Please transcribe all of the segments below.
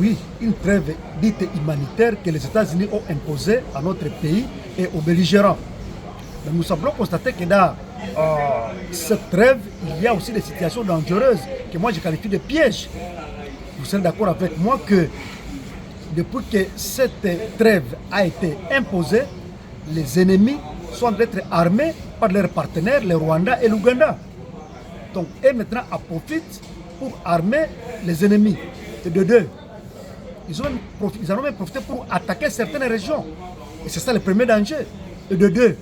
Oui, une trêve dite humanitaire que les États-Unis ont imposée à notre pays et aux belligérants. Mais nous semblons constater que dans cette trêve, il y a aussi des situations dangereuses que moi je qualifie de pièges. Vous serez d'accord avec moi que depuis que cette trêve a été imposée, les ennemis sont d'être armés par leurs partenaires, le Rwanda et l'Ouganda. Donc, et maintenant, en profitent pour armer les ennemis. Et de deux, ils en ont même profité pour attaquer certaines régions. Et c'est ça le premier danger. Et de deux,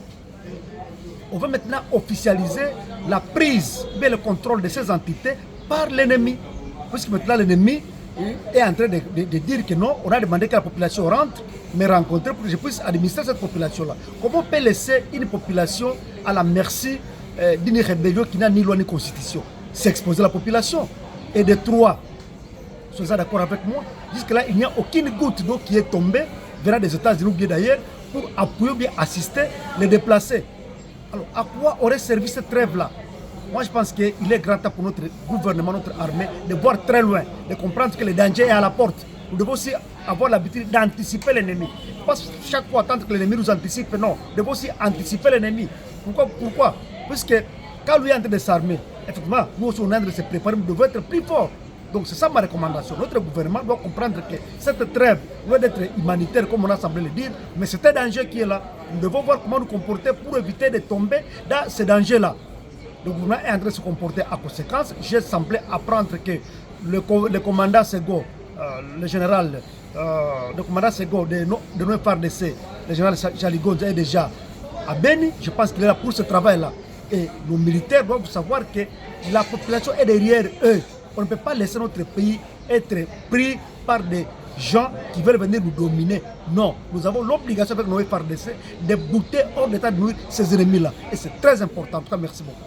on va maintenant officialiser la prise, mais le contrôle de ces entités par l'ennemi. Puisque maintenant l'ennemi est en train de dire que non, on a demandé que la population rentre, me rencontrer pour que je puisse administrer cette population-là. Comment on peut laisser une population à la merci d'une rébellion qui n'a ni loi ni constitution? C'est exposer la population. Et de trois, soyez d'accord avec moi, jusque-là, il n'y a aucune goutte d'eau qui est tombée venant des États-Unis ou bien d'ailleurs pour appuyer ou bien assister les déplacés. Alors, à quoi aurait servi cette trêve-là? Moi, je pense qu'il est grand temps pour notre gouvernement, notre armée, de voir très loin, de comprendre que le danger est à la porte. Nous devons aussi avoir l'habitude d'anticiper l'ennemi. Pas chaque fois attendre que l'ennemi nous anticipe, non. Nous devons aussi anticiper l'ennemi. Pourquoi? Puisque quand lui est en train de s'armer, effectivement, nous aussi on est en train de se préparer, nous devons être plus forts. Donc c'est ça ma recommandation. Notre gouvernement doit comprendre que cette trêve doit être humanitaire, comme on a semblé le dire, mais c'est un danger qui est là. Nous devons voir comment nous comporter pour éviter de tomber dans ce danger-là. Le gouvernement est en train de se comporter à conséquence. J'ai semblé apprendre que le commandant Sego, le général, le commandant Sego de nos FARDC, le général Chaligonza est déjà à Beni. Je pense qu'il est là pour ce travail-là. Et nos militaires doivent savoir que la population est derrière eux. On ne peut pas laisser notre pays être pris par des gens qui veulent venir nous dominer. Non, nous avons l'obligation avec nos FARDC de bouter hors d'état de nuire ces ennemis-là. Et c'est très important. En tout cas, merci beaucoup.